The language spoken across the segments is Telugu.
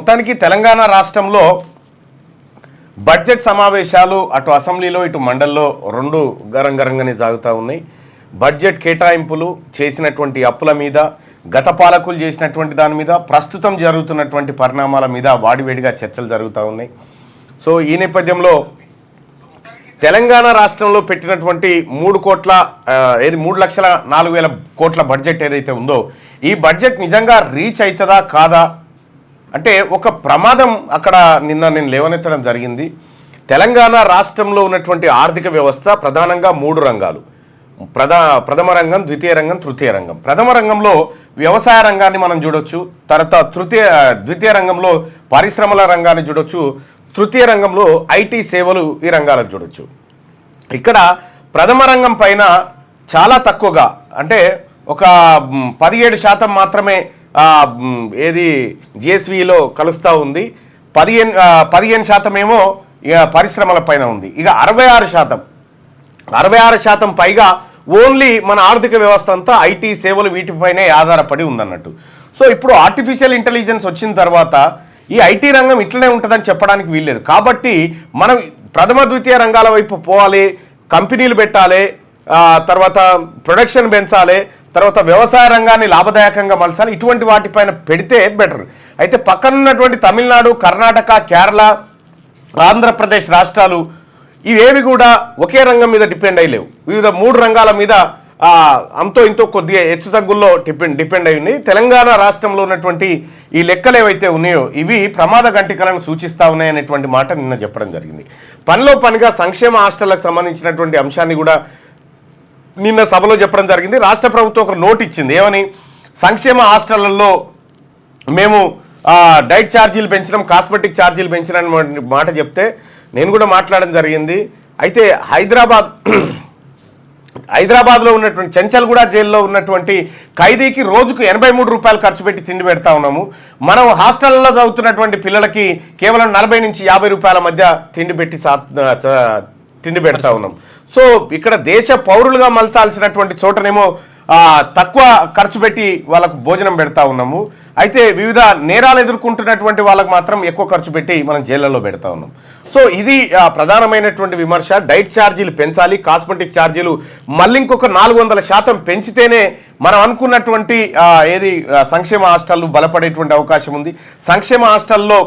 మొత్తానికి తెలంగాణ రాష్ట్రంలో బడ్జెట్ సమావేశాలు అటు అసెంబ్లీలో ఇటు మండల్లో రెండు గరంగరంగానే సాగుతూ ఉన్నాయి. బడ్జెట్ కేటాయింపులు చేసినటువంటి అప్పుల మీద, గత పాలకులు చేసినటువంటి దాని మీద, ప్రస్తుతం జరుగుతున్నటువంటి పరిణామాల మీద వాడివేడిగా చర్చలు జరుగుతూ ఉన్నాయి. సో ఈ నేపథ్యంలో తెలంగాణ రాష్ట్రంలో పెట్టినటువంటి 3,04,000 కోట్ల బడ్జెట్ ఏదైతే ఉందో ఈ బడ్జెట్ నిజంగా రీచ్ అవుతుందా కాదా అంటే ఒక ప్రమాదం అక్కడ నిన్న నేను లేవనెత్తడం జరిగింది. తెలంగాణ రాష్ట్రంలో ఉన్నటువంటి ఆర్థిక వ్యవస్థ ప్రధానంగా 3 రంగాలు, ప్రథమ రంగం, ద్వితీయ రంగం, తృతీయ రంగం. ప్రథమ రంగంలో వ్యవసాయ రంగాన్ని మనం చూడొచ్చు, తర్వాత ద్వితీయ రంగంలో పరిశ్రమల రంగాన్ని చూడొచ్చు, తృతీయ రంగంలో ఐటీ సేవలు ఈ రంగాలకు చూడొచ్చు. ఇక్కడ ప్రథమ రంగం పైన చాలా తక్కువగా అంటే ఒక 17% మాత్రమే ఏది జిఎస్విలో కలుస్తూ ఉంది, 15% ఏమో పరిశ్రమల పైన ఉంది. ఇక 66% పైగా ఓన్లీ మన ఆర్థిక వ్యవస్థ అంతా ఐటీ సేవలు వీటిపైనే ఆధారపడి ఉందన్నట్టు. సో ఇప్పుడు ఆర్టిఫిషియల్ ఇంటెలిజెన్స్ వచ్చిన తర్వాత ఈ ఐటీ రంగం ఇట్లనే ఉంటుందని చెప్పడానికి వీల్లేదు. కాబట్టి మనం ప్రథమ ద్వితీయ రంగాల వైపు పోవాలి, కంపెనీలు పెట్టాలి, తర్వాత ప్రొడక్షన్ పెంచాలి, తర్వాత వ్యవసాయ రంగాన్ని లాభదాయకంగా మలచాలి. ఇటువంటి వాటిపైన పెడితే బెటర్. అయితే పక్కనున్నటువంటి తమిళనాడు, కర్ణాటక, కేరళ, ఆంధ్రప్రదేశ్ రాష్ట్రాలు ఇవేవి కూడా ఒకే రంగం మీద డిపెండ్ అయ్యలేవు. వివిధ 3 రంగాల మీద అంతో ఇంతో కొద్దిగా హెచ్చుతగ్గుల్లో డిపెండ్ అయి ఉన్నాయి. తెలంగాణ రాష్ట్రంలో ఉన్నటువంటి ఈ లెక్కలు ఏవైతే ఉన్నాయో ఇవి ప్రమాద గంటికలను సూచిస్తూ ఉన్నాయనేటువంటి మాట నిన్న చెప్పడం జరిగింది. పనిలో పనిగా సంక్షేమ హాస్టళ్లకు సంబంధించినటువంటి అంశాన్ని కూడా నిన్న సభలో చెప్పడం జరిగింది. రాష్ట్ర ప్రభుత్వం ఒక నోట్ ఇచ్చింది. ఏమని? సంక్షేమ హాస్టళ్లలో మేము డైట్ ఛార్జీలు పెంచడం, కాస్మెటిక్ ఛార్జీలు పెంచడం మాట చెప్తే నేను కూడా మాట్లాడడం జరిగింది. అయితే హైదరాబాద్లో ఉన్నటువంటి చెంచల్గూడ జైల్లో ఉన్నటువంటి ఖైదీకి రోజుకు 83 రూపాయలు ఖర్చు పెట్టి తిండి పెడతా ఉన్నాము. మనం హాస్టల్లో చదువుతున్నటువంటి పిల్లలకి కేవలం 40 నుంచి 50 రూపాయల మధ్య తిండి పెడతా ఉన్నాం. సో ఇక్కడ దేశ పౌరులుగా మలచాల్సినటువంటి చోటనేమో తక్కువ ఖర్చు పెట్టి వాళ్ళకు భోజనం పెడతా ఉన్నాము. అయితే వివిధ నేరాలు ఎదుర్కొంటున్నటువంటి వాళ్ళకు మాత్రం ఎక్కువ ఖర్చు పెట్టి మనం జైళ్లలో పెడతా ఉన్నాం. సో ఇది ప్రధానమైనటువంటి విమర్శ. డైట్ ఛార్జీలు పెంచాలి, కాస్మెటిక్ ఛార్జీలు మళ్ళీ ఇంకొక 400% పెంచితేనే మనం అనుకున్నటువంటి సంక్షేమ హాస్టళ్ళు బలపడేటువంటి అవకాశం ఉంది. సంక్షేమ హాస్టల్లో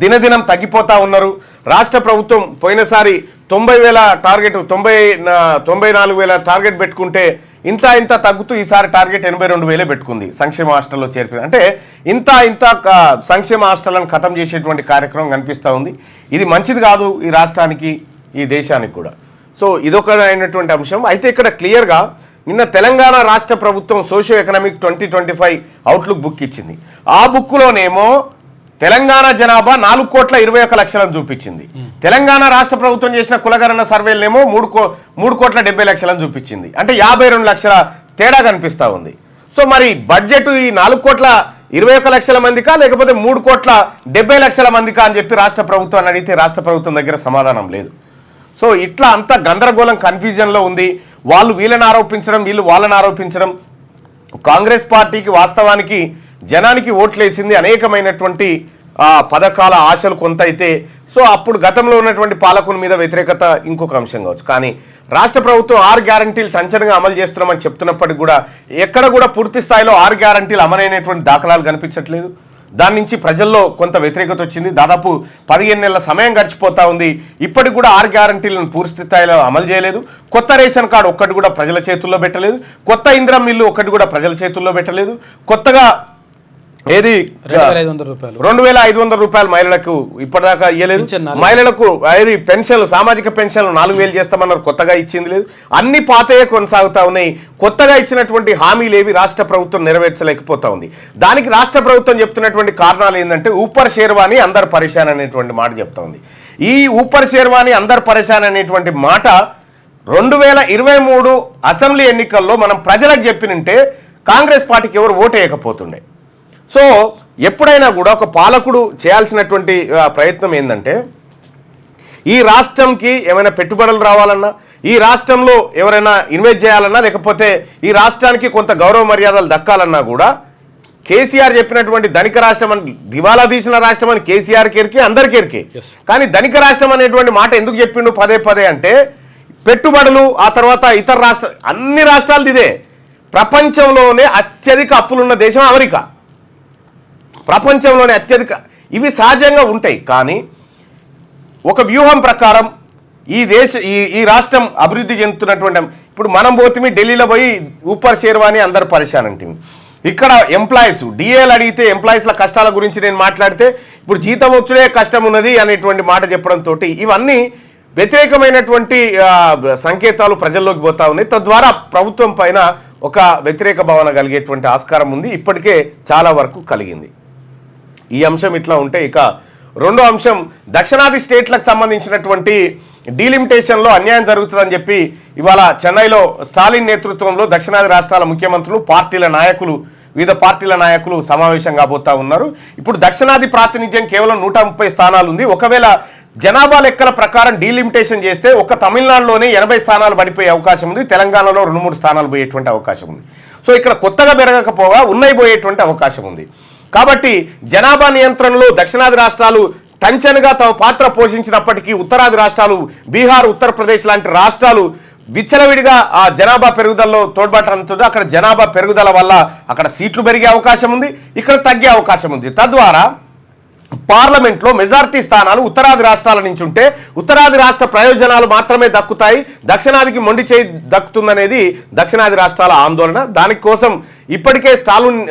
దినదినం తగ్గిపోతూ ఉన్నారు. రాష్ట్ర ప్రభుత్వం పోయినసారి 90,000 టార్గెట్ 94,000 టార్గెట్ పెట్టుకుంటే ఇంత తగ్గుతూ ఈసారి టార్గెట్ 82,000 పెట్టుకుంది సంక్షేమ హాస్టల్లో చేర్పి. అంటే ఇంత సంక్షేమ హాస్టళ్లను ఖతం చేసేటువంటి కార్యక్రమం కనిపిస్తూ ఉంది. ఇది మంచిది కాదు ఈ రాష్ట్రానికి, ఈ దేశానికి కూడా. సో ఇదొకైనటువంటి అంశం. అయితే ఇక్కడ క్లియర్గా నిన్న తెలంగాణ రాష్ట్ర ప్రభుత్వం సోషియో ఎకనామిక్ 2025 అవుట్లుక్ బుక్ ఇచ్చింది. ఆ బుక్లోనేమో తెలంగాణ జనాభా 4,21,00,000 చూపించింది. తెలంగాణ రాష్ట్ర ప్రభుత్వం చేసిన కులగణన సర్వేలనేమో 3,70,00,000 చూపించింది. అంటే 52 లక్షల తేడా కనిపిస్తూ ఉంది. సో మరి బడ్జెట్ ఈ 4,21,00,000 మందికా లేకపోతే 3,70,00,000 మందికా అని చెప్పి రాష్ట్ర ప్రభుత్వాన్ని అడిగితే రాష్ట్ర ప్రభుత్వం దగ్గర సమాధానం లేదు. సో ఇట్లా అంత గందరగోళం, కన్ఫ్యూజన్లో ఉంది. వాళ్ళు వీళ్ళని ఆరోపించడం, వీళ్ళు వాళ్ళని ఆరోపించడం. కాంగ్రెస్ పార్టీకి వాస్తవానికి జనానికి ఓట్లేసింది అనేకమైనటువంటి పథకాల ఆశలు కొంత అయితే. సో అప్పుడు గతంలో ఉన్నటువంటి పాలకుల మీద వ్యతిరేకత ఇంకొక అంశం కావచ్చు. కానీ రాష్ట్ర ప్రభుత్వం 6 గ్యారంటీలు టంచనగా అమలు చేస్తున్నామని చెప్తున్నప్పటికీ కూడా ఎక్కడ కూడా పూర్తి స్థాయిలో 6 గ్యారంటీలు అమలైనటువంటి దాఖలాలు కనిపించట్లేదు. దాని నుంచి ప్రజల్లో కొంత వ్యతిరేకత వచ్చింది. దాదాపు 15 నెలల సమయం గడిచిపోతూ ఉంది. ఇప్పటికి కూడా 6 గ్యారంటీలను పూర్తి స్థాయిలో అమలు చేయలేదు. కొత్త రేషన్ కార్డు ఒక్కటి కూడా ప్రజల చేతుల్లో పెట్టలేదు. కొత్త ఇందిరమ్మ ఇల్లు ఒక్కటి కూడా ప్రజల చేతుల్లో పెట్టలేదు. కొత్తగా 2,500 రూపాయలు మహిళలకు ఇప్పటిదాకా ఇవ్వలేదు. మహిళలకు పెన్షన్లు, సామాజిక పెన్షన్లు 4,000 చేస్తామన్నారు, కొత్తగా ఇచ్చింది లేదు. అన్ని పాతయే కొనసాగుతా ఉన్నాయి. కొత్తగా ఇచ్చినటువంటి హామీలు ఏవి రాష్ట్ర ప్రభుత్వం నెరవేర్చలేకపోతా ఉంది. దానికి రాష్ట్ర ప్రభుత్వం చెప్తున్నటువంటి కారణాలు ఏంటంటే ఊపర్ షేర్వాణి అందరు పరేషాన్ అనేటువంటి మాట చెప్తా ఉంది. ఈ ఊపర్ షేర్వాణి అందరు పరేషాన్ అనేటువంటి మాట 2023 అసెంబ్లీ ఎన్నికల్లో మనం ప్రజలకు చెప్పినంటే కాంగ్రెస్ పార్టీకి ఎవరు ఓటు వేయకపోతుండే. సో ఎప్పుడైనా కూడా ఒక పాలకుడు చేయాల్సినటువంటి ప్రయత్నం ఏంటంటే ఈ రాష్ట్రంకి ఏమైనా పెట్టుబడులు రావాలన్నా, ఈ రాష్ట్రంలో ఎవరైనా ఇన్వెస్ట్ చేయాలన్నా, లేకపోతే ఈ రాష్ట్రానికి కొంత గౌరవ మర్యాదలు దక్కాలన్నా కూడా కేసీఆర్ చెప్పినటువంటి ధనిక రాష్ట్రం అని, దివాలా తీసిన రాష్ట్రం అని కేసీఆర్కి ఎరికే, అందరికీ ఎరికే. కానీ ధనిక రాష్ట్రం అనేటువంటి మాట ఎందుకు చెప్పిండు పదే పదే అంటే, పెట్టుబడులు ఆ తర్వాత ఇతర అన్ని రాష్ట్రాలది ఇదే. ప్రపంచంలోనే అత్యధిక అప్పులున్న దేశం అమెరికా. ప్రపంచంలోనే అత్యధిక, ఇవి సహజంగా ఉంటాయి. కానీ ఒక వ్యూహం ప్రకారం ఈ రాష్ట్రం అభివృద్ధి చెందుతున్నటువంటి, ఇప్పుడు మనం పోతే ఢిల్లీలో పోయి ఊపర్ షేర్వాని అందరు పరిశాన్ అంటే, ఇక్కడ ఎంప్లాయీస్ డిఏలు అడిగితే ఎంప్లాయీస్ల కష్టాల గురించి నేను మాట్లాడితే ఇప్పుడు జీతం వచ్చుడే కష్టం ఉన్నది అనేటువంటి మాట చెప్పడంతో ఇవన్నీ వ్యతిరేకమైనటువంటి సంకేతాలు ప్రజల్లోకి పోతా ఉన్నాయి. తద్వారా ప్రభుత్వం పైన ఒక వ్యతిరేక భావన కలిగేటువంటి ఆస్కారం ఉంది, ఇప్పటికే చాలా వరకు కలిగింది. ఈ అంశం ఇట్లా ఉంటే, ఇక రెండో అంశం దక్షిణాది స్టేట్లకు సంబంధించినటువంటి డీలిమిటేషన్లో అన్యాయం జరుగుతుందని చెప్పి ఇవాళ చెన్నైలో స్టాలిన్ నేతృత్వంలో దక్షిణాది రాష్ట్రాల ముఖ్యమంత్రులు, వివిధ పార్టీల నాయకులు సమావేశం కాబోతా ఉన్నారు. ఇప్పుడు దక్షిణాది ప్రాతినిధ్యం కేవలం 130 స్థానాలు ఉంది. ఒకవేళ జనాభా లెక్కల ప్రకారం డీలిమిటేషన్ చేస్తే ఒక తమిళనాడులోనే 80 స్థానాలు పడిపోయే అవకాశం ఉంది, తెలంగాణలో 2-3 స్థానాలు పోయేటువంటి అవకాశం ఉంది. సో ఇక్కడ కొత్తగా పెరగకపోగా ఉన్నాయి పోయేటువంటి అవకాశం ఉంది. కాబట్టి జనాభా నియంత్రణలో దక్షిణాది రాష్ట్రాలు టంచన్గా తమ పాత్ర పోషించినప్పటికీ ఉత్తరాది రాష్ట్రాలు, బీహార్, ఉత్తరప్రదేశ్ లాంటి రాష్ట్రాలు విచ్చలవిడిగా ఆ జనాభా పెరుగుదలలో తోడ్పాటు అందుతుంది. అక్కడ జనాభా పెరుగుదల వల్ల అక్కడ సీట్లు పెరిగే అవకాశం ఉంది, ఇక్కడ తగ్గే అవకాశం ఉంది. తద్వారా పార్లమెంట్లో మెజారిటీ స్థానాలు ఉత్తరాది రాష్ట్రాల నుంచి ఉంటే ఉత్తరాది రాష్ట్ర ప్రయోజనాలు మాత్రమే దక్కుతాయి, దక్షిణాదికి మొండి చేయి దక్కుతుందనేది దక్షిణాది రాష్ట్రాల ఆందోళన. దానికోసం ఇప్పటికే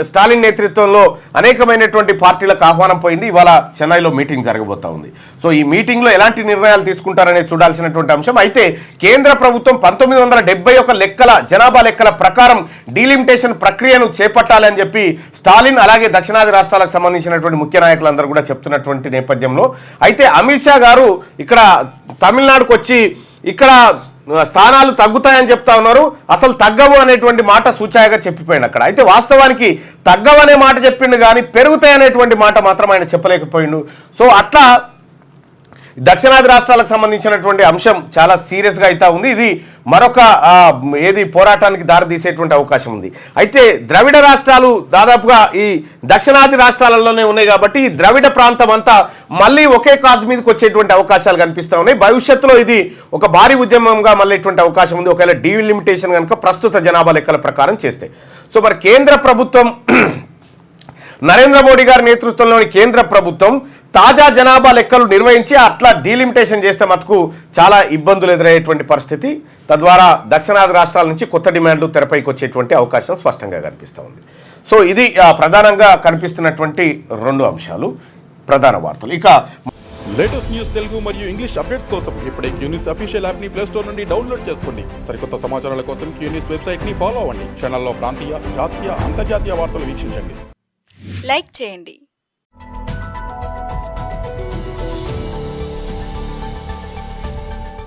స్టాలిన్ నేతృత్వంలో అనేకమైనటువంటి పార్టీలకు ఆహ్వానం పోయింది. ఇవాళ చెన్నైలో మీటింగ్ జరగబోతా ఉంది. సో ఈ మీటింగ్లో ఎలాంటి నిర్ణయాలు తీసుకుంటారనేది చూడాల్సినటువంటి అంశం. అయితే కేంద్ర ప్రభుత్వం 1971 జనాభా లెక్కల ప్రకారం డీలిమిటేషన్ ప్రక్రియను చేపట్టాలని చెప్పి స్టాలిన్ అలాగే దక్షిణాది రాష్ట్రాలకు సంబంధించినటువంటి ముఖ్య నాయకులందరూ కూడా చెప్తున్నటువంటి నేపథ్యంలో, అయితే అమిత్ షా గారు ఇక్కడ తమిళనాడుకు వచ్చి ఇక్కడ స్థానాలు తగ్గుతాయని చెప్తా ఉన్నారు, అసలు తగ్గవు అనేటువంటి మాట సూచాయగా చెప్పిపోయింది అక్కడ. అయితే వాస్తవానికి తగ్గవనే మాట చెప్పిండు కానీ పెరుగుతాయి అనేటువంటి మాట మాత్రం ఆయన చెప్పలేకపోయిండు. సో అట్లా దక్షిణాది రాష్ట్రాలకు సంబంధించినటువంటి అంశం చాలా సీరియస్గా అయితే ఉంది. ఇది మరొక పోరాటానికి దారితీసేటువంటి అవకాశం ఉంది. అయితే ద్రవిడ రాష్ట్రాలు దాదాపుగా ఈ దక్షిణాది రాష్ట్రాలలోనే ఉన్నాయి కాబట్టి ఈ ద్రవిడ ప్రాంతం అంతా మళ్ళీ ఒకే కాజ్ మీదకి వచ్చేటువంటి అవకాశాలు కనిపిస్తూ ఉన్నాయి. భవిష్యత్తులో ఇది ఒక భారీ ఉద్యమంగా మళ్ళేటువంటి అవకాశం ఉంది ఒకవేళ డీలిమిటేషన్ కనుక ప్రస్తుత జనాభా లెక్కల ప్రకారం చేస్తే. సో మరి కేంద్ర ప్రభుత్వం, నరేంద్ర మోడీ గారి నేతృత్వంలోని కేంద్ర ప్రభుత్వం తాజా జనాభా లెక్కలు నిర్వహించి అట్లా డీలిమిటేషన్ చేస్తే మటుకు చాలా ఇబ్బందులు ఎదురయ్యేటువంటి పరిస్థితి. తద్వారా దక్షిణాది రాష్ట్రాల నుంచి కొత్త డిమాండ్లు తెరపైకి వచ్చేటువంటి అవకాశం స్పష్టంగా కనిపిస్తూ ఉంది. సో ఇది ప్రధానంగా కనిపిస్తున్నటువంటి రెండు అంశాలు, ప్రధాన వార్తలు. ఇక లేటెస్ట్ న్యూస్ తెలుగు మరియు ఇంగ్లీష్ అప్డేట్స్ కోసం ఇప్పుడే క్యూన్యూస్ అఫీషియల్ యాప్ ని ప్లే స్టోర్ నుండి డౌన్లోడ్ చేసుకోండి. సరికొత్త సమాచారాల కోసం క్యూన్యూస్ వెబ్సైట్ ని ఫాలో అవ్వండి. ఛానల్లో ప్రాంతీయ, జాతీయ, అంతర్జాతీయ వార్తలు వీక్షించండి. లైక్ చేయండి.